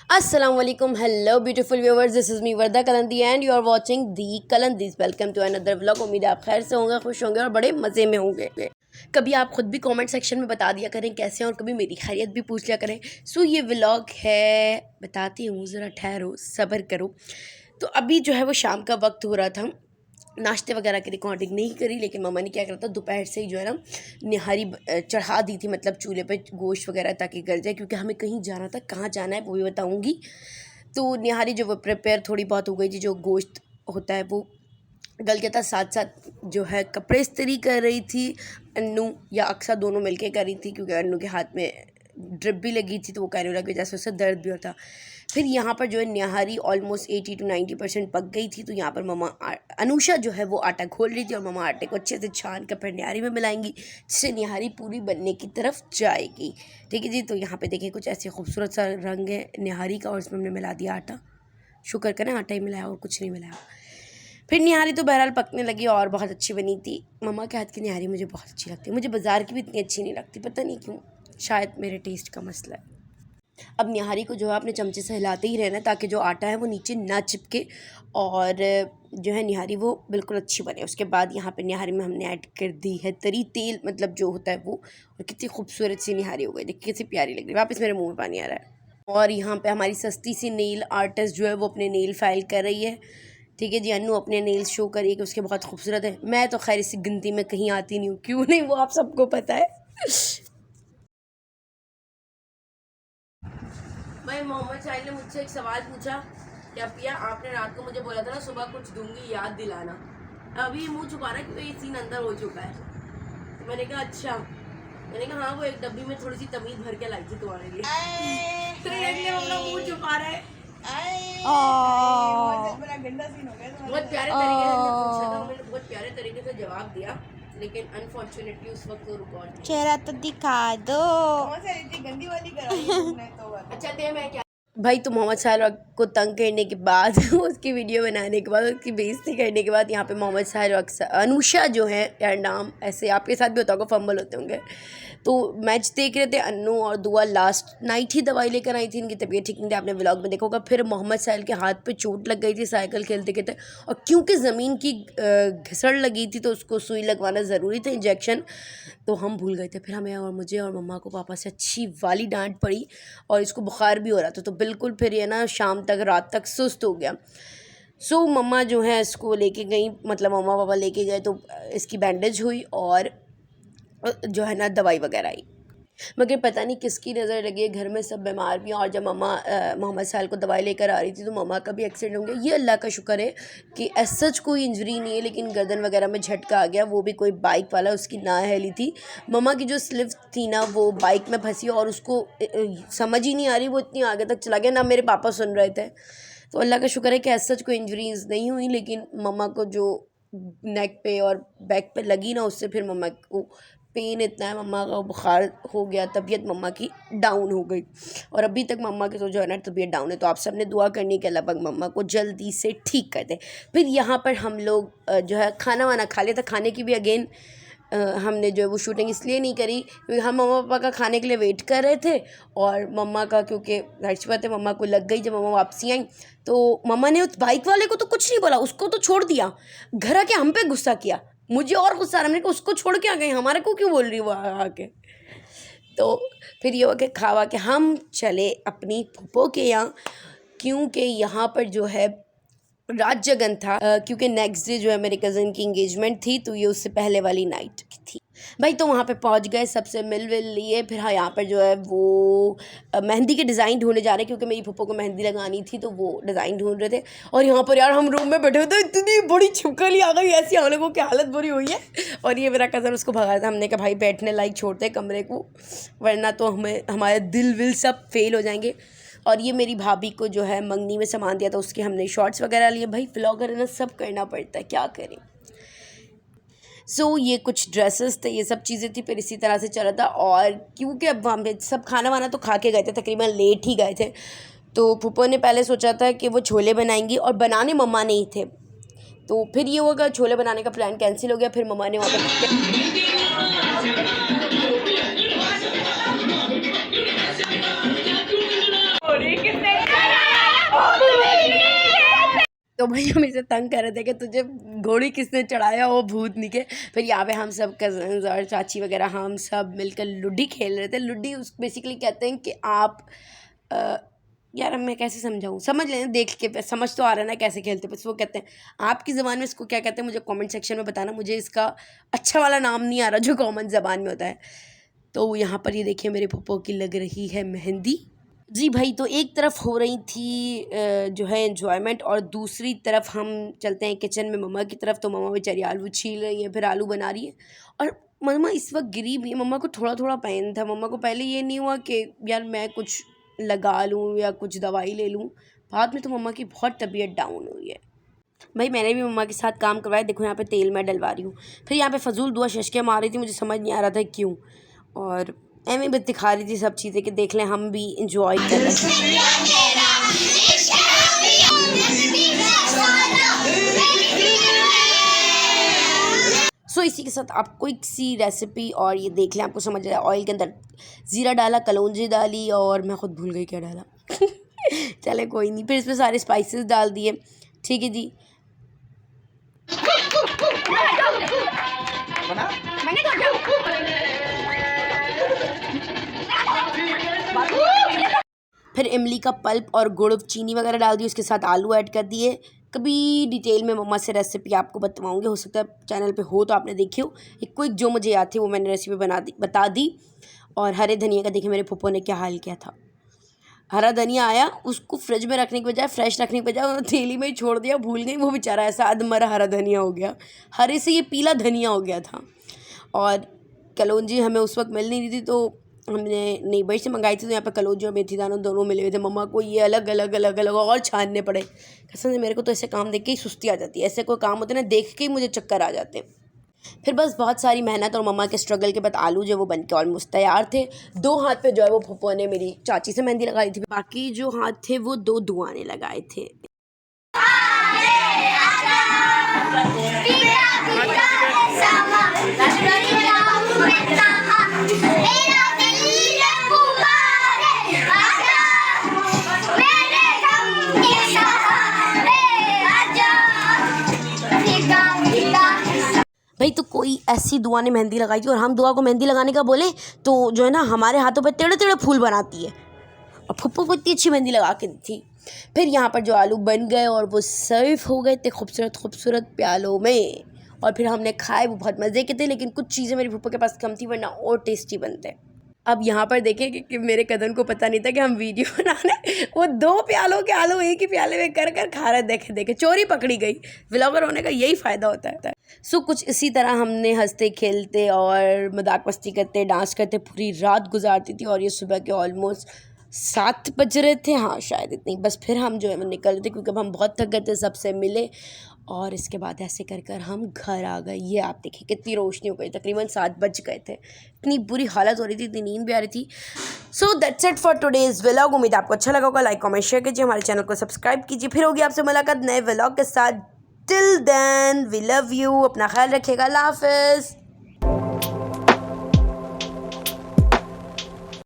अस्सलाम वालेकुम, hello beautiful viewers, this is me Warda Kalandi and you are watching the Kalandis. Welcome to another vlog. उम्मीद है आप खैर से होंगे, खुश होंगे और बड़े मज़े में होंगे। कभी आप ख़ुद भी कमेंट सेक्शन में बता दिया करें कैसे हैं और कभी मेरी खैरियत भी पूछ लिया करें। सो ये व्लॉग है, बताती हूँ, ज़रा ठहरो, सब्र करो। तो अभी जो है वो शाम का वक्त हो रहा था, नाश्ते वगैरह की रिकॉर्डिंग नहीं करी, लेकिन मम्मा ने क्या करा था, दोपहर से ही जो है ना निहारी चढ़ा दी थी, मतलब चूल्हे पे गोश्त वगैरह ताकि गल जाए, क्योंकि हमें कहीं जाना था। कहाँ जाना है वो भी बताऊँगी। तो निहारी जो वो प्रिपेयर थोड़ी बहुत हो गई थी, जो गोश्त होता है वो गल गया था। साथ साथ जो है कपड़े इस्त्री कर रही थी अन्नू या अक्सा, दोनों मिलके कर रही थी, क्योंकि अन्नू के हाथ में ड्रिप भी लगी थी, तो वो कहने लगा कि जैसे उससे दर्द भी होता। फिर यहाँ पर जो है निहारी ऑलमोस्ट 80 to 90% पक गई थी। तो यहाँ पर मम्मा अनुषा जो है वो आटा घोल रही थी, और मम्मा आटे को अच्छे से छान कर फिर निहारी में मिलाएंगी, जिससे निहारी पूरी बनने की तरफ जाएगी। ठीक है जी। तो यहाँ पे देखिए कुछ ऐसे खूबसूरत सा रंग है निहारी का, और इसमें हमने मिला दिया आटा। शुक्र करें आटा ही मिलाया और कुछ नहीं मिलाया। फिर निहारी तो बहरहाल पकने लगी और बहुत अच्छी बनी थी। मम्मा के हाथ की निहारी मुझे बहुत अच्छी लगती है, मुझे बाज़ार की भी इतनी अच्छी नहीं लगती, पता नहीं क्यों, शायद मेरे टेस्ट का मसला है। अब निहारी को जो है अपने चमचे से हिलाते ही रहना, ताकि जो आटा है वो नीचे ना चिपके और जो है निहारी वो बिल्कुल अच्छी बने। उसके बाद यहाँ पे निहारी में हमने ऐड कर दी है तरी तेल, मतलब जो होता है वो। और कितनी खूबसूरत सी निहारी हो गई, देखिए कितनी प्यारी लग रही है। वापस मेरे मुँह में पानी आ रहा है। और यहाँ पे हमारी सस्ती सी नेल आर्टिस्ट जो है वो अपने नेल फाइल कर रही है। ठीक है जी। अन्नू अपने नेल्स शो करिए कि उसके बहुत खूबसूरत है। मैं तो खैर इसी गिनती में कहीं आती नहीं हूँ, क्यों नहीं, वो आप सबको पता है। भाई मोहम्मद साहिल ने मुझसे एक सवाल पूछा, क्या पिया आपने रात को मुझे बोला था ना सुबह कुछ दूंगी, याद दिलाना। अभी मुंह छुपा रहा है क्योंकि ये सीन अंदर हो चुका है। तो मैंने कहा अच्छा, मैंने कहा हाँ वो एक डब्बी में थोड़ी सी तमीज़ भर के लाई थी तुम्हारे लिए। तो इसलिए अपना मुंह छुपा रहा है। बहुत प्यारे तरीके से पूछा था, मैंने बहुत प्यारे तरीके से जवाब दिया, लेकिन अनफॉर्चुनेटली उस वक्त वो रिकॉर्ड चेहरा तो दिखा दो। गंदी वाली कराई तुमने तो। अच्छा थे मैं क्या भाई। तो मोहम्मद साहिल को तंग करने के बाद उसकी वीडियो बनाने के बाद, उसकी बेइज्जती करने के बाद, यहाँ पे मोहम्मद साहिल अनुषा जो है, यार नाम ऐसे आपके साथ भी होता होगा, फंबल होते होंगे। तो मैच देख रहे थे अन्नू और दुआ लास्ट नाइट ही दवाई लेकर आई थी, इनकी तबीयत ठीक नहीं थी, आपने व्लॉग में देखा होगा। फिर मोहम्मद साहिल के हाथ पे चोट लग गई थी साइकिल खेलते खेलते, और क्योंकि ज़मीन की घिसड़ लगी थी तो उसको सुई लगवाना ज़रूरी था, इंजेक्शन। तो हम भूल गए थे। फिर हमें और मुझे और मम्मा को पापा से अच्छी वाली डांट पड़ी, और इसको बुखार भी हो रहा था, तो बिल्कुल फिर ये ना शाम तक रात तक सुस्त हो गया। सो मम्मा जो है इसको लेके गई, मतलब मम्मा पापा लेके गए, तो इसकी बैंडेज हुई और जो है ना दवाई वगैरह आई। मगर पता नहीं किसकी नज़र लगी है, घर में सब बीमार भी हैं। और जब मम्मा मोहम्मद साहिल को दवाई लेकर आ रही थी तो मम्मा का भी एक्सीडेंट हो गया। ये अल्लाह का शुक्र है कि एज सच कोई इंजरी नहीं है, लेकिन गर्दन वगैरह में झटका आ गया, वो भी कोई बाइक वाला उसकी नाअहली थी। मम्मा की जो स्लिप थी ना वो बाइक में फंसी, और उसको समझ ही नहीं आ रही, वो इतनी आगे तक चला गया ना, मेरे पापा सुन रहे थे। तो अल्लाह का शुक्र है कि एज सच कोई इंजरीज नहीं हुई, लेकिन मम्मा को जो नेक पे और बैक पे लगी ना, उससे फिर मम्मा को पेन इतना है, मम्मा का बुखार हो गया, तबीयत मम्मा की डाउन हो गई, और अभी तक मम्मा की तो जो है ना तबीयत डाउन है। तो आप सब ने दुआ करनी कि अल्लाह पाक मम्मा को जल्दी से ठीक कर दे। फिर यहाँ पर हम लोग जो है खाना वाना खा लिया था। खाने की भी अगेन हमने जो है वो शूटिंग इसलिए नहीं करी क्योंकि हम मम्मा पापा का खाने के लिए वेट कर रहे थे, और मम्मा का क्योंकि जाहिर सी बात है मम्मा को लग गई। जब मम्मा वापसी आई तो मम्मा ने उस बाइक वाले को तो कुछ नहीं बोला, उसको तो छोड़ दिया, घर आके हम पे गुस्सा किया। मुझे और गुस्सा आ रहा, मैंने कहा उसको छोड़ के आ गई, हमारे को क्यों बोल रही वो आके। तो फिर ये हो के खावा के हम चले अपनी फूफो के यहाँ, क्योंकि यहाँ पर जो है रात जगन था, क्योंकि नेक्स्ट डे जो है मेरे कज़न की इंगेजमेंट थी, तो ये उससे पहले वाली नाइट थी भाई। तो वहाँ पे पहुँच गए, सबसे मिल लिए। फिर हाँ यहाँ पर जो है वो मेहंदी के डिज़ाइन ढूंढने जा रहे, क्योंकि मेरी फूफो को मेहंदी लगानी थी, तो वो डिज़ाइन ढूंढ रहे थे। और यहाँ पर यार हम रूम में बैठे हुए, इतनी बड़ी छिपकली आ गई, ऐसी हम लोगों की हालत बुरी हुई है। और ये मेरा कज़न उसको भगा था, हमने कहा भाई बैठने लायक छोड़ते कमरे को, वरना तो हमें हमारे दिल विल सब फेल हो जाएंगे। और ये मेरी भाभी को जो है मंगनी में सामान दिया था, उसके हमने शॉर्ट्स वगैरह लिए। भाई व्लॉगर है ना, सब करना पड़ता है, क्या करें। ये कुछ ड्रेसेस थे, ये सब चीज़ें थी। फिर इसी तरह से चला था, और क्योंकि अब हम सब खाना वाना तो खा के गए थे, तकरीबन लेट ही गए थे। तो फूफो ने पहले सोचा था कि वो छोले बनाएंगी, और बनाने मम्मा नहीं थे। तो फिर ये होगा छोले बनाने का प्लान कैंसिल हो गया। फिर मम्मा ने वहाँ पर तो भाई हम इसे तंग कर रहे थे कि तुझे घोड़ी किसने चढ़ाया, वो भूतनी के। फिर यहाँ पे हम सब कज़न्स और चाची वगैरह हम सब मिलकर लुड्डी खेल रहे थे। लुड्डी उस बेसिकली कहते हैं कि आप यार मैं कैसे समझाऊँ, समझ लें, देख के समझ तो आ रहा है ना कैसे खेलते, बस वो कहते हैं आपकी ज़बान में इसको क्या कहते हैं मुझे कमेंट सेक्शन में बताना। मुझे इसका अच्छा वाला नाम नहीं आ रहा जो कॉमन ज़बान में होता है। तो यहाँ पर ये देखिए मेरे पप्पो की लग रही है मेहंदी। जी भाई, तो एक तरफ हो रही थी जो है एंजॉयमेंट और दूसरी तरफ हम चलते हैं किचन में मम्मा की तरफ। तो मम्मा बेचारी आलू छील रही है, फिर आलू बना रही है और मम्मा इस वक्त गिरी भी है। मम्मा को थोड़ा थोड़ा पेन था। मम्मा को पहले ये नहीं हुआ कि यार मैं कुछ लगा लूँ या कुछ दवाई ले लूँ, बाद में तो मम्मा की बहुत तबीयत डाउन हुई है। भाई मैंने भी मम्मा के साथ काम करवाया। देखो यहाँ पे तेल मैं डलवा रही हूँ, फिर यहाँ पे फजूल दुआ शशके मार रही थी, मुझे समझ नहीं आ रहा था क्यों। और एमी भी दिखा रही थी सब चीज़ें कि देख लें हम भी इंजॉय कर रहे हैं। सो इसी के साथ आपको एक सी रेसिपी और ये देख लें, आपको समझ रहा है। ऑयल के अंदर ज़ीरा डाला, कलौंजी डाली और मैं ख़ुद भूल गई क्या डाला चले कोई नहीं। फिर इसमें सारे स्पाइसेस डाल दिए। ठीक है जी। फिर इमली का पल्प और गुड़ चीनी वगैरह डाल दी, उसके साथ आलू ऐड कर दिए। कभी डिटेल में मम्मा से रेसिपी आपको बताऊँगी, हो सकता है चैनल पे हो तो आपने देखी हो। एक क्विक जो मुझे याद थी वो मैंने रेसिपी बता दी। और हरे धनिया का देखिए मेरे फूफो ने क्या हाल किया था। हरा धनिया आया, उसको फ्रिज में रखने के बजाय, फ्रेश रखने के बजाय उन्होंने थैली में ही छोड़ दिया, भूल गई। वो बेचारा ऐसा अधमरा हरा धनिया हो गया, हरे से ये पीला धनिया हो गया था। और कलौंजी हमें उस वक्त मिल नहीं रही थी, तो हमने नेबर से मंगाई थी। तो यहाँ पे कलौंजी और मेथी दाना दोनों मिले हुए थे। मम्मा को ये अलग अलग अलग अलग और छानने पड़े। कसम से मेरे को तो ऐसे काम देख के ही सुस्ती आ जाती है। ऐसे कोई काम होते ना, देख के ही मुझे चक्कर आ जाते हैं। फिर बस बहुत सारी मेहनत और मम्मा के स्ट्रगल के बाद आलू जो वो बन के ऑलमोस्ट तैयार थे। 2 हाथ पे जो है वो फूफो ने मेरी चाची से मेहंदी लगाई थी, बाकी जो हाथ थे वो 2 दुआने लगाए थे। भाई तो कोई ऐसी दुआ ने मेहंदी लगाई थी और हम दुआ को मेहंदी लगाने का बोले तो जो है ना हमारे हाथों पे टेढ़े टेढ़े फूल बनाती है, और फुप्पो को इतनी अच्छी मेहंदी लगा के दी थी। फिर यहाँ पर जो आलू बन गए और वो सर्व हो गए थे खूबसूरत खूबसूरत प्यालों में, और फिर हमने खाए। वो बहुत मज़े के थे, लेकिन कुछ चीज़ें मेरी फुप्पो के पास कम थी, वरना और टेस्टी बनते। अब यहाँ पर देखें कि मेरे कज़न को पता नहीं था कि हम वीडियो बना रहे। वो 2 प्यालों के आलू एक ही प्याले में कर कर खा रहे। देखे देखे चोरी पकड़ी गई। व्लॉगर होने का यही फ़ायदा होता है। सो कुछ इसी तरह हमने हंसते खेलते और मजाक मस्ती करते डांस करते पूरी रात गुजारती थी। और ये सुबह के ऑलमोस्ट 7 बज रहे थे, हाँ शायद इतनी। बस फिर हम जो है वो निकल रहे थे, क्योंकि अब हम बहुत थक गए थे, सबसे मिले और इसके बाद ऐसे कर कर हम घर आ गए। ये आप देखिए कितनी रोशनी हो गई, तकरीबन 7 बज गए थे। इतनी बुरी हालत हो रही थी, इतनी नींद भी आ रही थी। So that's it for today's vlog. उम्मीद आपको अच्छा लगा होगा। लाइक कमेंट शेयर कीजिए, हमारे चैनल को सब्सक्राइब कीजिए। फिर होगी आपसे मुलाकात नए व्लॉग के साथ। Till then we love you. अपना ख्याल रखिएगा। अल्लाह हाफ़िज़।